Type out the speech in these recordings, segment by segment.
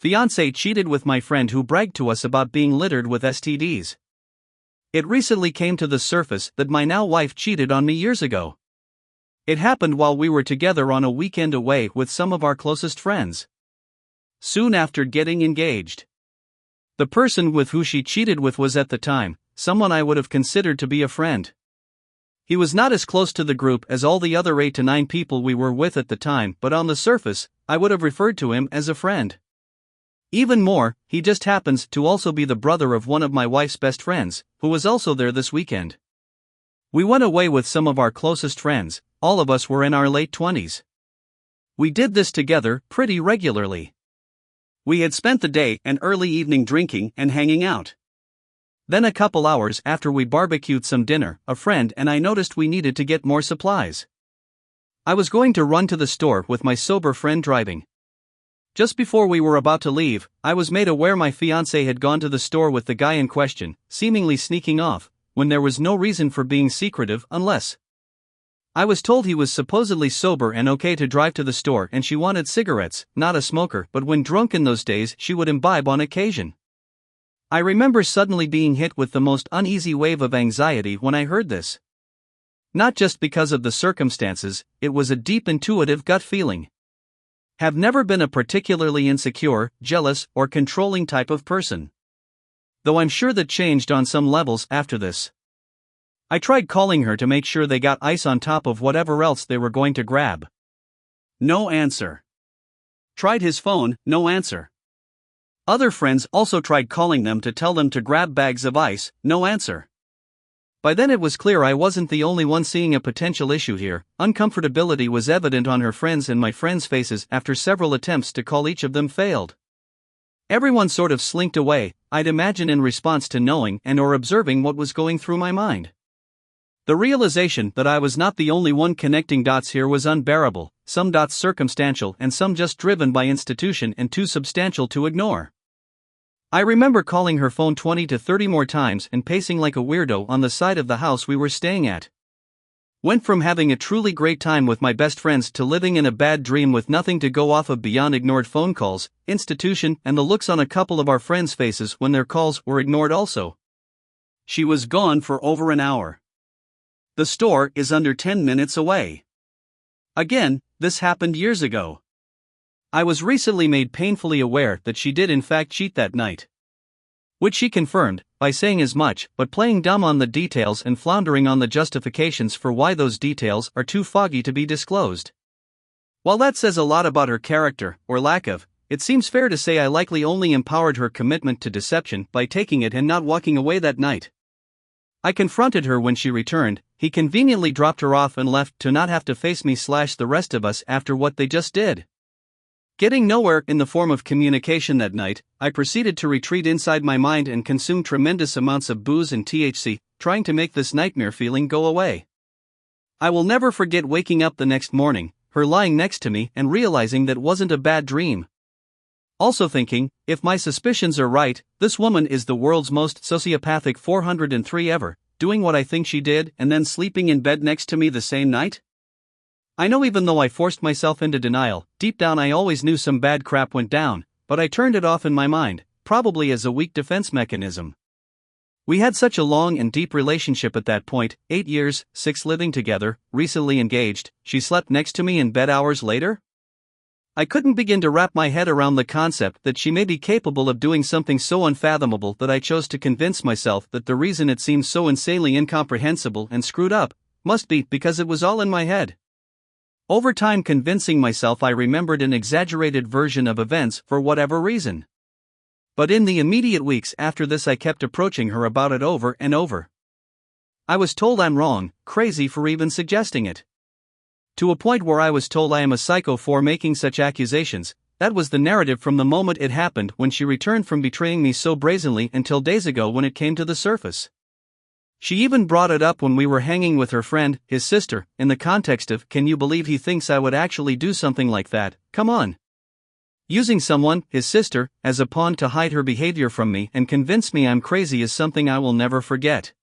Fiancée cheated with my friend who bragged to us about being littered with STDs. It recently came to the surface that my now wife cheated on me years ago. It happened while we were together on a weekend away with some of our closest friends. Soon after getting engaged. The person with who she cheated with was at the time someone I would have considered to be a friend. He was not as close to the group as all the other 8 to 9 people we were with at the time, but on the surface, I would have referred to him as a friend. Even more, he just happens to also be the brother of one of my wife's best friends, who was also there this weekend. We went away with some of our closest friends, all of us were in our late 20s. We did this together pretty regularly. We had spent the day and early evening drinking and hanging out. Then a couple hours after we barbecued some dinner, a friend and I noticed we needed to get more supplies. I was going to run to the store with my sober friend driving. Just before we were about to leave, I was made aware my fiancé had gone to the store with the guy in question, seemingly sneaking off, when there was no reason for being secretive unless. I was told he was supposedly sober and okay to drive to the store and she wanted cigarettes, not a smoker, but when drunk in those days she would imbibe on occasion. I remember suddenly being hit with the most uneasy wave of anxiety when I heard this. Not just because of the circumstances, it was a deep intuitive gut feeling. Have never been a particularly insecure, jealous, or controlling type of person. Though I'm sure that changed on some levels after this. I tried calling her to make sure they got ice on top of whatever else they were going to grab. No answer. Tried his phone, no answer. Other friends also tried calling them to tell them to grab bags of ice, no answer. By then it was clear I wasn't the only one seeing a potential issue here. Uncomfortability was evident on her friends and my friends' faces after several attempts to call each of them failed. Everyone sort of slinked away, I'd imagine in response to knowing and or observing what was going through my mind. The realization that I was not the only one connecting dots here was unbearable, some dots circumstantial and some just driven by institution and too substantial to ignore. I remember calling her phone 20 to 30 more times and pacing like a weirdo on the side of the house we were staying at. Went from having a truly great time with my best friends to living in a bad dream with nothing to go off of beyond ignored phone calls, institution, and the looks on a couple of our friends' faces when their calls were ignored also. She was gone for over an hour. The store is under 10 minutes away. Again, this happened years ago. I was recently made painfully aware that she did in fact cheat that night. Which she confirmed, by saying as much, but playing dumb on the details and floundering on the justifications for why those details are too foggy to be disclosed. While that says a lot about her character, or lack of, it seems fair to say I likely only empowered her commitment to deception by taking it and not walking away that night. I confronted her when she returned, he conveniently dropped her off and left to not have to face me / the rest of us after what they just did. Getting nowhere in the form of communication that night, I proceeded to retreat inside my mind and consume tremendous amounts of booze and THC, trying to make this nightmare feeling go away. I will never forget waking up the next morning, her lying next to me and realizing that wasn't a bad dream. Also thinking, if my suspicions are right, this woman is the world's most sociopathic 403 ever, doing what I think she did and then sleeping in bed next to me the same night? I know even though I forced myself into denial, deep down I always knew some bad crap went down, but I turned it off in my mind, probably as a weak defense mechanism. We had such a long and deep relationship at that point, 8 years, 6 living together, recently engaged, she slept next to me in bed hours later? I couldn't begin to wrap my head around the concept that she may be capable of doing something so unfathomable that I chose to convince myself that the reason it seemed so insanely incomprehensible and screwed up must be because it was all in my head. Over time convincing myself I remembered an exaggerated version of events for whatever reason. But in the immediate weeks after this I kept approaching her about it over and over. I was told I'm wrong, crazy for even suggesting it. To a point where I was told I am a psycho for making such accusations. That was the narrative from the moment it happened when she returned from betraying me so brazenly until days ago when it came to the surface. She even brought it up when we were hanging with her friend, his sister, in the context of, can you believe he thinks I would actually do something like that, come on. Using someone, his sister, as a pawn to hide her behavior from me and convince me I'm crazy is something I will never forget.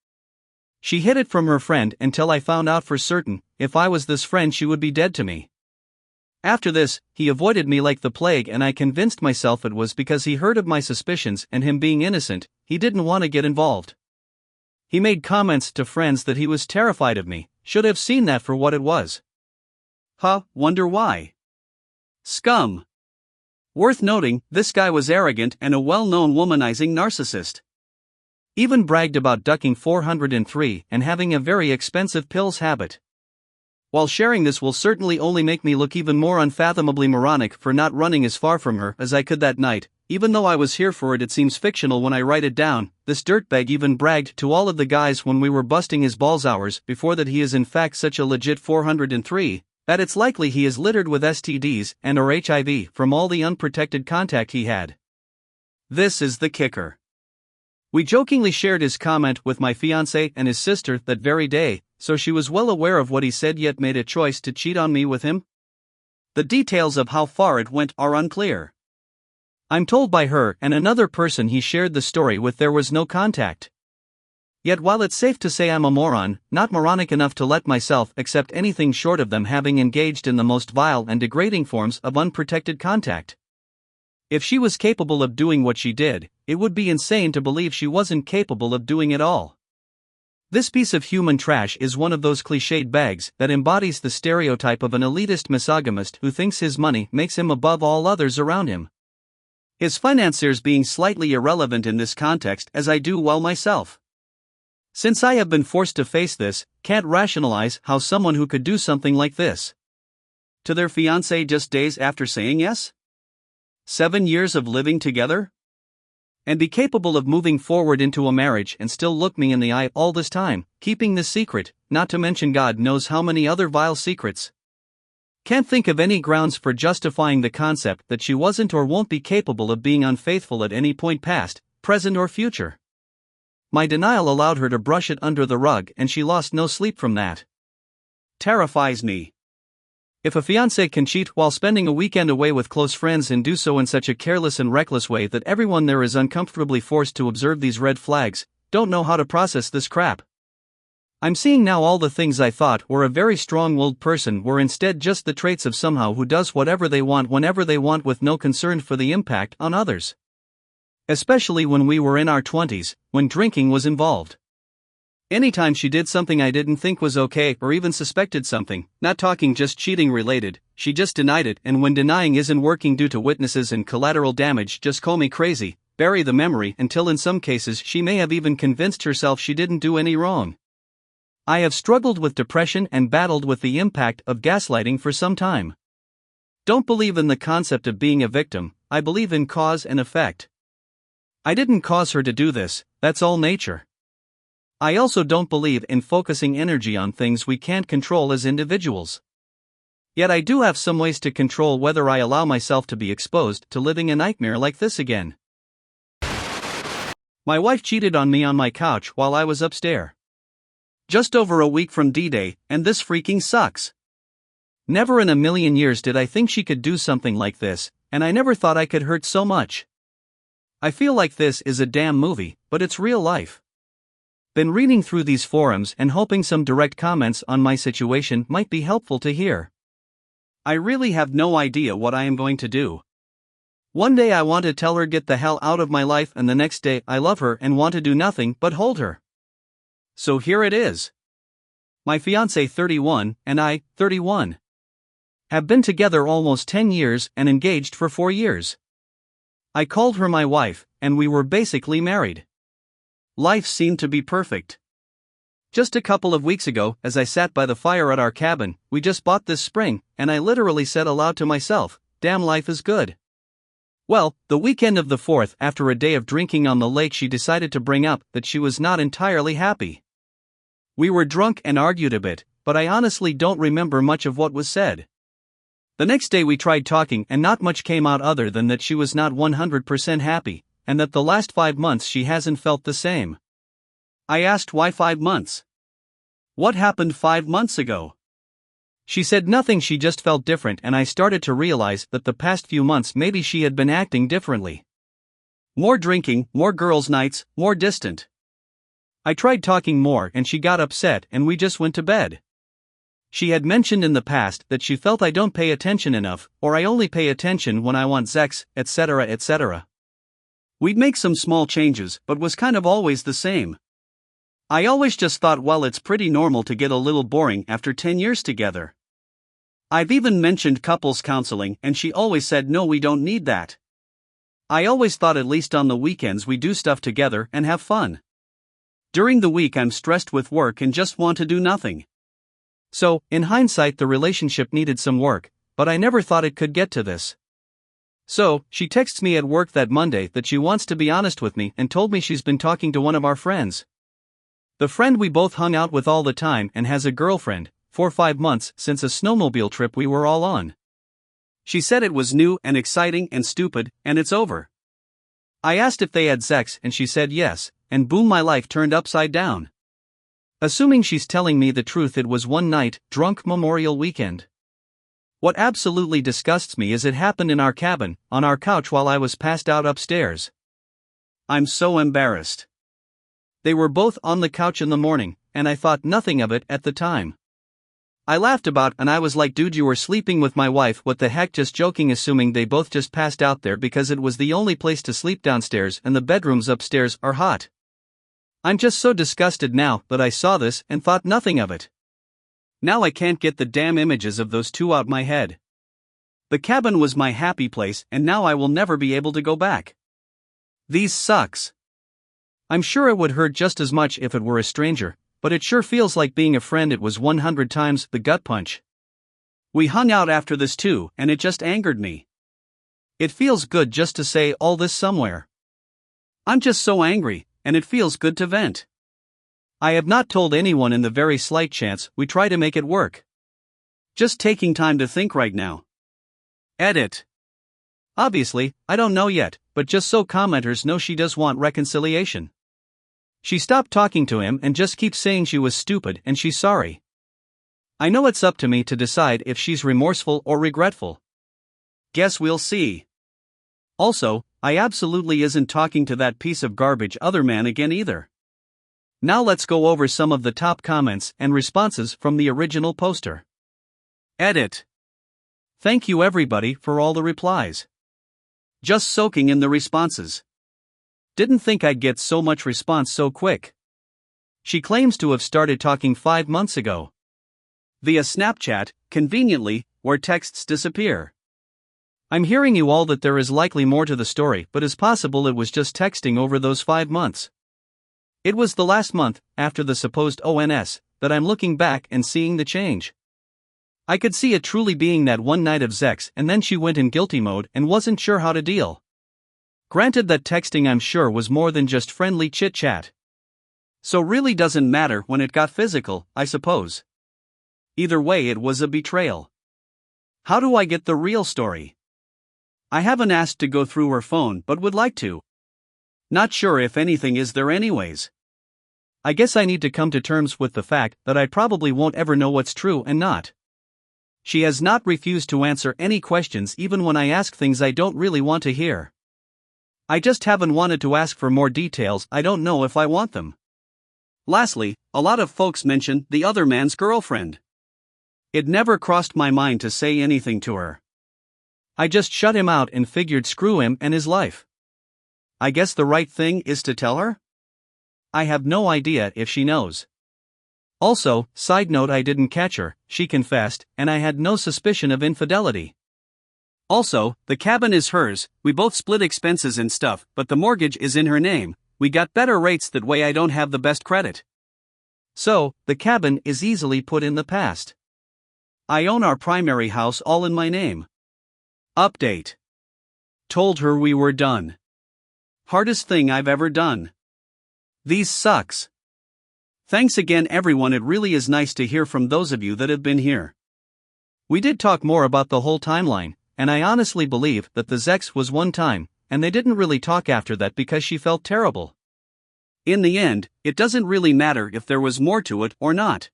She hid it from her friend until I found out for certain, if I was this friend she would be dead to me. After this, he avoided me like the plague, and I convinced myself it was because he heard of my suspicions and him being innocent, he didn't want to get involved. He made comments to friends that he was terrified of me, should have seen that for what it was. Wonder why? Scum. Worth noting, this guy was arrogant and a well-known womanizing narcissist. Even bragged about ducking 403 and having a very expensive pills habit. While sharing this will certainly only make me look even more unfathomably moronic for not running as far from her as I could that night, even though I was here for it seems fictional when I write it down, this dirtbag even bragged to all of the guys when we were busting his balls hours before that he is in fact such a legit 403, that it's likely he is littered with STDs and or HIV from all the unprotected contact he had. This is the kicker. We jokingly shared his comment with my fiancée and his sister that very day, so she was well aware of what he said yet made a choice to cheat on me with him? The details of how far it went are unclear. I'm told by her and another person he shared the story with there was no contact. Yet while it's safe to say I'm a moron, not moronic enough to let myself accept anything short of them having engaged in the most vile and degrading forms of unprotected contact. If she was capable of doing what she did, it would be insane to believe she wasn't capable of doing it all. This piece of human trash is one of those cliched bags that embodies the stereotype of an elitist misogynist who thinks his money makes him above all others around him. His financiers being slightly irrelevant in this context as I do well myself. Since I have been forced to face this, can't rationalize how someone who could do something like this to their fiancé just days after saying yes? 7 years of living together? And be capable of moving forward into a marriage and still look me in the eye all this time, keeping this secret, not to mention God knows how many other vile secrets. Can't think of any grounds for justifying the concept that she wasn't or won't be capable of being unfaithful at any point past, present or future. My denial allowed her to brush it under the rug and she lost no sleep from that. Terrifies me. If a fiancé can cheat while spending a weekend away with close friends and do so in such a careless and reckless way that everyone there is uncomfortably forced to observe these red flags, don't know how to process this crap. I'm seeing now all the things I thought were a very strong-willed person were instead just the traits of someone who does whatever they want whenever they want with no concern for the impact on others. Especially when we were in our 20s, when drinking was involved. Anytime she did something I didn't think was okay or even suspected something, not talking just cheating related, she just denied it, and when denying isn't working due to witnesses and collateral damage, just call me crazy, bury the memory until in some cases she may have even convinced herself she didn't do any wrong. I have struggled with depression and battled with the impact of gaslighting for some time. Don't believe in the concept of being a victim, I believe in cause and effect. I didn't cause her to do this, that's all nature. I also don't believe in focusing energy on things we can't control as individuals. Yet I do have some ways to control whether I allow myself to be exposed to living a nightmare like this again. My wife cheated on me on my couch while I was upstairs. Just over a week from D-Day, and this freaking sucks. Never in a million years did I think she could do something like this, and I never thought I could hurt so much. I feel like this is a damn movie, but it's real life. Been reading through these forums and hoping some direct comments on my situation might be helpful to hear. I really have no idea what I am going to do. One day I want to tell her get the hell out of my life, and the next day I love her and want to do nothing but hold her. So here it is. My fiancé 31 and I, 31. Have been together almost 10 years and engaged for 4 years. I called her my wife, and we were basically married. Life seemed to be perfect. Just a couple of weeks ago, as I sat by the fire at our cabin, we just bought this spring, and I literally said aloud to myself, damn, life is good. Well, the weekend of the 4th, after a day of drinking on the lake, she decided to bring up that she was not entirely happy. We were drunk and argued a bit, but I honestly don't remember much of what was said. The next day we tried talking and not much came out other than that she was not 100% happy, and that the last 5 months she hasn't felt the same. I asked why 5 months? What happened 5 months ago? She said nothing, she just felt different, and I started to realize that the past few months maybe she had been acting differently. More drinking, more girls' nights, more distant. I tried talking more and she got upset and we just went to bed. She had mentioned in the past that she felt I don't pay attention enough, or I only pay attention when I want sex, etc. etc. We'd make some small changes, but was kind of always the same. I always just thought, well, it's pretty normal to get a little boring after 10 years together. I've even mentioned couples counseling, and she always said no, we don't need that. I always thought at least on the weekends we do stuff together and have fun. During the week I'm stressed with work and just want to do nothing. So, in hindsight, the relationship needed some work, but I never thought it could get to this. So, she texts me at work that Monday that she wants to be honest with me and told me she's been talking to one of our friends. The friend we both hung out with all the time and has a girlfriend, for 5 months since a snowmobile trip we were all on. She said it was new and exciting and stupid, and it's over. I asked if they had sex and she said yes, and boom, my life turned upside down. Assuming she's telling me the truth, it was one night, drunk Memorial weekend. What absolutely disgusts me is it happened in our cabin, on our couch while I was passed out upstairs. I'm so embarrassed. They were both on the couch in the morning, and I thought nothing of it at the time. I laughed about and I was like, dude, you were sleeping with my wife, what the heck, just joking, assuming they both just passed out there because it was the only place to sleep downstairs and the bedrooms upstairs are hot. I'm just so disgusted now that I saw this and thought nothing of it. Now I can't get the damn images of those two out my head. The cabin was my happy place and now I will never be able to go back. These sucks. I'm sure it would hurt just as much if it were a stranger, but it sure feels like being a friend. It was 100 times the gut punch. We hung out after this too, and it just angered me. It feels good just to say all this somewhere. I'm just so angry, and it feels good to vent. I have not told anyone in the very slight chance we try to make it work. Just taking time to think right now. Edit. Obviously, I don't know yet, but just so commenters know, she does want reconciliation. She stopped talking to him and just keeps saying she was stupid and she's sorry. I know it's up to me to decide if she's remorseful or regretful. Guess we'll see. Also, I absolutely isn't talking to that piece of garbage other man again either. Now let's go over some of the top comments and responses from the original poster. Edit. Thank you everybody for all the replies. Just soaking in the responses. Didn't think I'd get so much response so quick. She claims to have started talking 5 months ago. Via Snapchat, conveniently, where texts disappear. I'm hearing you all that there is likely more to the story, but it's possible it was just texting over those 5 months. It was the last month, after the supposed ONS, that I'm looking back and seeing the change. I could see it truly being that one night of sex and then she went in guilty mode and wasn't sure how to deal. Granted that texting I'm sure was more than just friendly chit-chat. So really doesn't matter when it got physical, I suppose. Either way, it was a betrayal. How do I get the real story? I haven't asked to go through her phone but would like to. Not sure if anything is there anyways. I guess I need to come to terms with the fact that I probably won't ever know what's true and not. She has not refused to answer any questions even when I ask things I don't really want to hear. I just haven't wanted to ask for more details. I don't know if I want them. Lastly, a lot of folks mention the other man's girlfriend. It never crossed my mind to say anything to her. I just shut him out and figured screw him and his life. I guess the right thing is to tell her? I have no idea if she knows. Also, side note, I didn't catch her, she confessed, and I had no suspicion of infidelity. Also, the cabin is hers, we both split expenses and stuff, but the mortgage is in her name. We got better rates that way. I don't have the best credit. So, the cabin is easily put in the past. I own our primary house all in my name. Update. Told her we were done. Hardest thing I've ever done. These sucks. Thanks again everyone, it really is nice to hear from those of you that have been here. We did talk more about the whole timeline, and I honestly believe that the sex was one time, and they didn't really talk after that because she felt terrible. In the end, it doesn't really matter if there was more to it or not.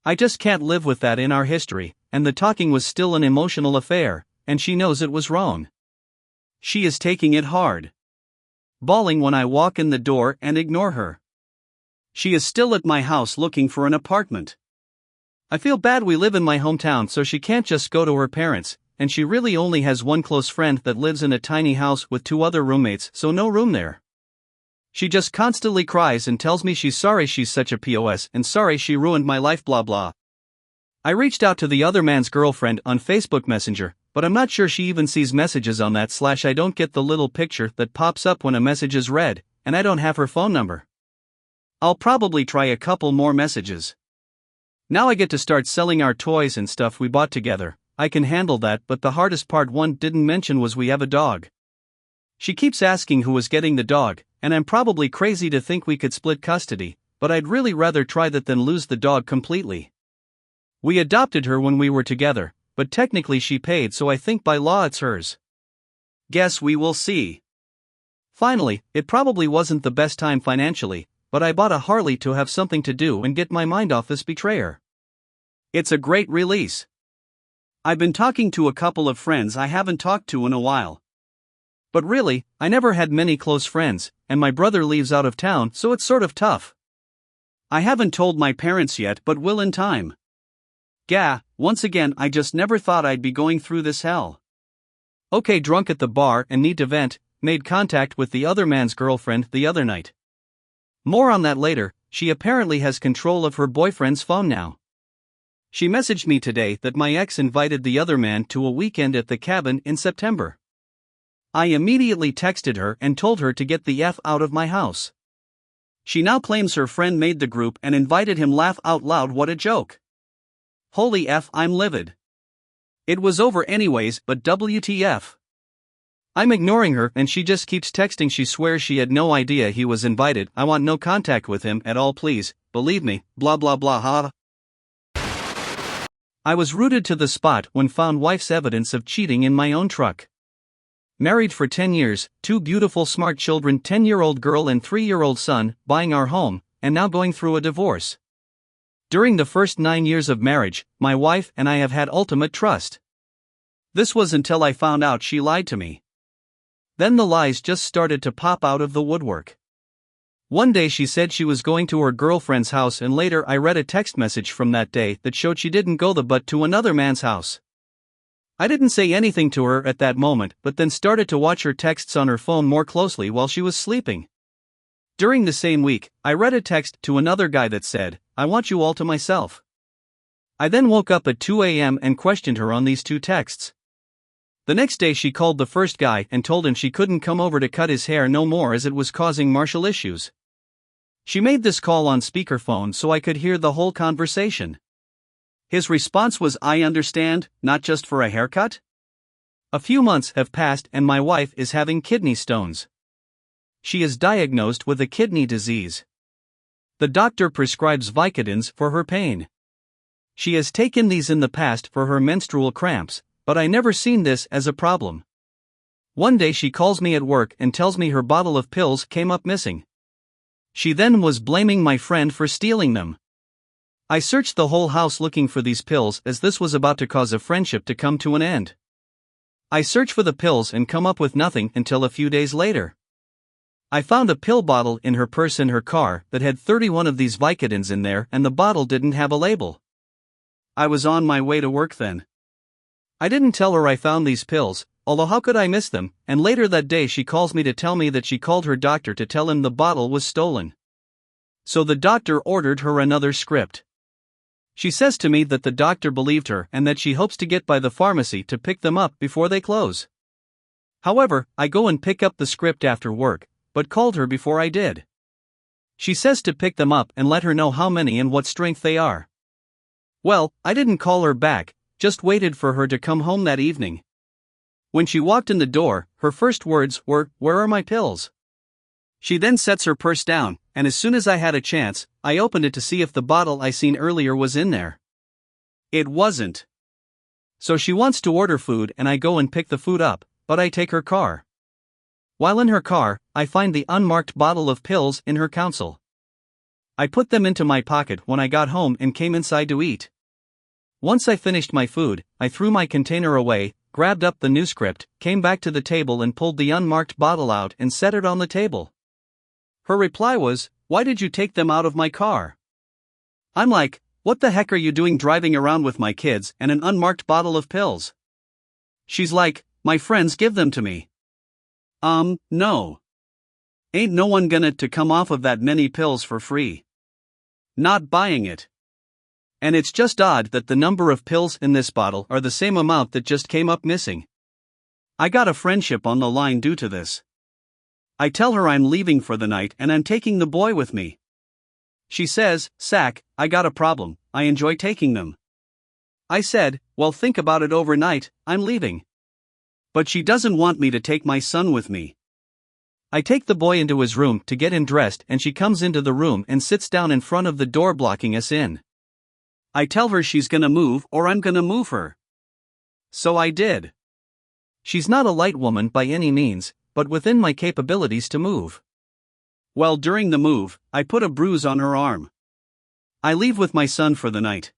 I just can't live with that in our history, and the talking was still an emotional affair, and she knows it was wrong. She is taking it hard. Bawling when I walk in the door and ignore her. She is still at my house looking for an apartment. I feel bad we live in my hometown so she can't just go to her parents, and she really only has one close friend that lives in a tiny house with 2 other roommates, so no room there. She just constantly cries and tells me she's sorry she's such a POS and sorry she ruined my life blah blah. I reached out to the other man's girlfriend on Facebook Messenger, but I'm not sure she even sees messages on that / I don't get the little picture that pops up when a message is read, and I don't have her phone number. I'll probably try a couple more messages. Now I get to start selling our toys and stuff we bought together. I can handle that, but the hardest part one didn't mention was we have a dog. She keeps asking who was getting the dog, and I'm probably crazy to think we could split custody, but I'd really rather try that than lose the dog completely. We adopted her when we were together, but technically she paid, so I think by law it's hers. Guess we will see. Finally, it probably wasn't the best time financially, but I bought a Harley to have something to do and get my mind off this betrayer. It's a great release. I've been talking to a couple of friends I haven't talked to in a while. But really, I never had many close friends, and my brother lives out of town, so it's sort of tough. I haven't told my parents yet, but will in time. Gah, once again I just never thought I'd be going through this hell. Okay, drunk at the bar and need to vent, made contact with the other man's girlfriend the other night. More on that later. She apparently has control of her boyfriend's phone now. She messaged me today that my ex invited the other man to a weekend at the cabin in September. I immediately texted her and told her to get the F out of my house. She now claims her friend made the group and invited him. Laugh out loud, what a joke. Holy F, I'm livid. It was over anyways, but WTF. I'm ignoring her and she just keeps texting. She swears she had no idea he was invited. I want no contact with him at all, please, believe me, blah blah blah ha. I was rooted to the spot when found wife's evidence of cheating in my own truck. Married for 10 years, 2 beautiful smart children, 10-year-old girl and 3-year-old son, buying our home, and now going through a divorce. During the first 9 years of marriage, my wife and I have had ultimate trust. This was until I found out she lied to me. Then the lies just started to pop out of the woodwork. One day she said she was going to her girlfriend's house, and later I read a text message from that day that showed she didn't go but to another man's house. I didn't say anything to her at that moment, but then started to watch her texts on her phone more closely while she was sleeping. During the same week, I read a text to another guy that said, "I want you all to myself." I then woke up at 2 a.m. and questioned her on these 2 texts. The next day she called the first guy and told him she couldn't come over to cut his hair no more as it was causing marital issues. She made this call on speakerphone so I could hear the whole conversation. His response was, "I understand, not just for a haircut?" A few months have passed and my wife is having kidney stones. She is diagnosed with a kidney disease. The doctor prescribes Vicodins for her pain. She has taken these in the past for her menstrual cramps, but I never seen this as a problem. One day she calls me at work and tells me her bottle of pills came up missing. She then was blaming my friend for stealing them. I searched the whole house looking for these pills as this was about to cause a friendship to come to an end. I search for the pills and come up with nothing until a few days later. I found a pill bottle in her purse in her car that had 31 of these Vicodins in there, and the bottle didn't have a label. I was on my way to work then. I didn't tell her I found these pills, although how could I miss them, and later that day she calls me to tell me that she called her doctor to tell him the bottle was stolen. So the doctor ordered her another script. She says to me that the doctor believed her and that she hopes to get by the pharmacy to pick them up before they close. However, I go and pick up the script after work, but called her before I did. She says to pick them up and let her know how many and what strength they are. Well, I didn't call her back, just waited for her to come home that evening. When she walked in the door, her first words were, "Where are my pills?" She then sets her purse down, and as soon as I had a chance, I opened it to see if the bottle I seen earlier was in there. It wasn't. So she wants to order food and I go and pick the food up, but I take her car. While in her car, I find the unmarked bottle of pills in her console. I put them into my pocket when I got home and came inside to eat. Once I finished my food, I threw my container away, grabbed up the new script, came back to the table and pulled the unmarked bottle out and set it on the table. Her reply was, "Why did you take them out of my car?" I'm like, "What the heck are you doing driving around with my kids and an unmarked bottle of pills?" She's like, "My friends give them to me." No. Ain't no one gonna to come off of that many pills for free. Not buying it. And it's just odd that the number of pills in this bottle are the same amount that just came up missing. I got a friendship on the line due to this. I tell her I'm leaving for the night and I'm taking the boy with me. She says, "Sack, I got a problem, I enjoy taking them." I said, "Well, think about it overnight, I'm leaving." But she doesn't want me to take my son with me. I take the boy into his room to get him dressed and she comes into the room and sits down in front of the door blocking us in. I tell her she's gonna move or I'm gonna move her. So I did. She's not a light woman by any means, but within my capabilities to move. Well, during the move, I put a bruise on her arm. I leave with my son for the night.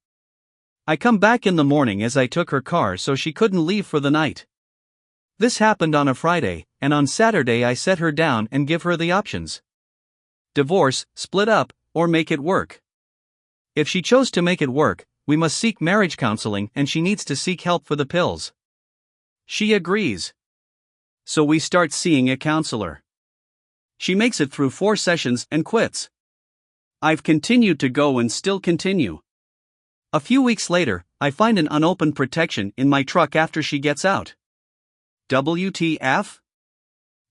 I come back in the morning as I took her car so she couldn't leave for the night. This happened on a Friday, and on Saturday I set her down and give her the options: divorce, split up, or make it work. If she chose to make it work, we must seek marriage counseling and she needs to seek help for the pills. She agrees. So we start seeing a counselor. She makes it through 4 sessions and quits. I've continued to go and still continue. A few weeks later, I find an unopened protection in my truck after she gets out. WTF?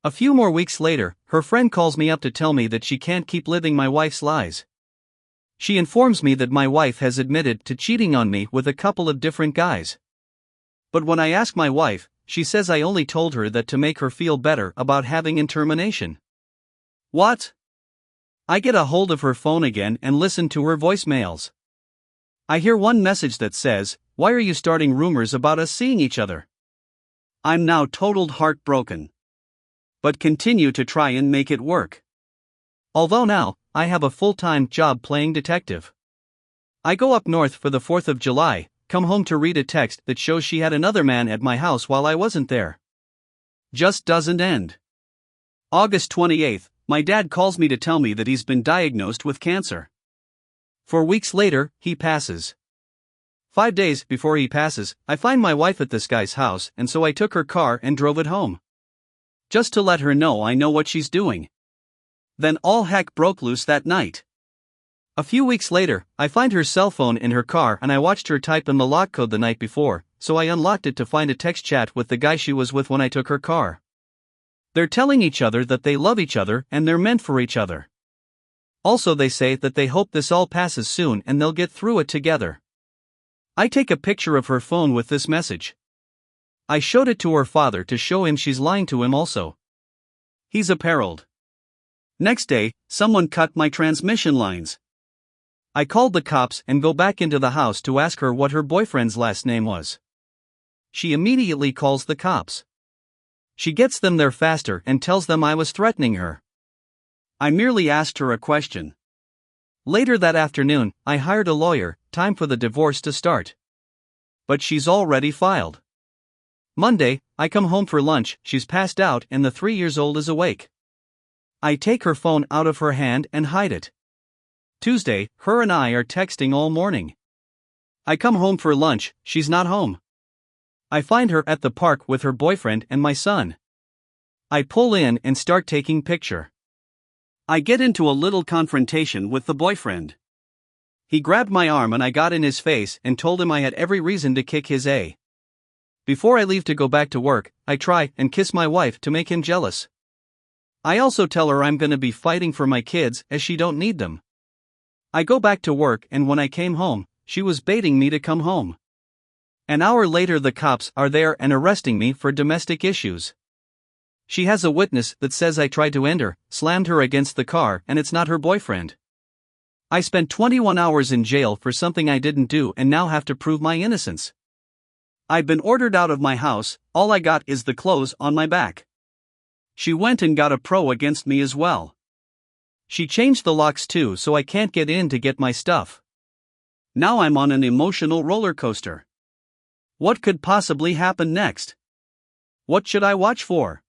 A few more weeks later, her friend calls me up to tell me that she can't keep living my wife's lies. She informs me that my wife has admitted to cheating on me with a couple of different guys. But when I ask my wife, she says I only told her that to make her feel better about having an termination. What? I get a hold of her phone again and listen to her voicemails. I hear one message that says, "Why are you starting rumors about us seeing each other?" I'm now totaled heartbroken. But continue to try and make it work. Although now, I have a full-time job playing detective. I go up north for the 4th of July, come home to read a text that shows she had another man at my house while I wasn't there. Just doesn't end. August 28th, my dad calls me to tell me that he's been diagnosed with cancer. 4 weeks later, he passes. 5 days before he passes, I find my wife at this guy's house, and so I took her car and drove it home. Just to let her know I know what she's doing. Then all heck broke loose that night. A few weeks later, I find her cell phone in her car and I watched her type in the lock code the night before, so I unlocked it to find a text chat with the guy she was with when I took her car. They're telling each other that they love each other and they're meant for each other. Also, they say that they hope this all passes soon and they'll get through it together. I take a picture of her phone with this message. I showed it to her father to show him she's lying to him also. He's apparelled. Next day, someone cut my transmission lines. I called the cops and go back into the house to ask her what her boyfriend's last name was. She immediately calls the cops. She gets them there faster and tells them I was threatening her. I merely asked her a question. Later that afternoon, I hired a lawyer, time for the divorce to start. But she's already filed. Monday, I come home for lunch, she's passed out and the 3-year-old is awake. I take her phone out of her hand and hide it. Tuesday, her and I are texting all morning. I come home for lunch, she's not home. I find her at the park with her boyfriend and my son. I pull in and start taking picture. I get into a little confrontation with the boyfriend. He grabbed my arm and I got in his face and told him I had every reason to kick his ass. Before I leave to go back to work, I try and kiss my wife to make him jealous. I also tell her I'm gonna be fighting for my kids as she don't need them. I go back to work and when I came home, she was baiting me to come home. An hour later the cops are there and arresting me for domestic issues. She has a witness that says I tried to end her, slammed her against the car and it's not her boyfriend. I spent 21 hours in jail for something I didn't do and now have to prove my innocence. I've been ordered out of my house, all I got is the clothes on my back. She went and got a pro against me as well. She changed the locks too so I can't get in to get my stuff. Now I'm on an emotional roller coaster. What could possibly happen next? What should I watch for?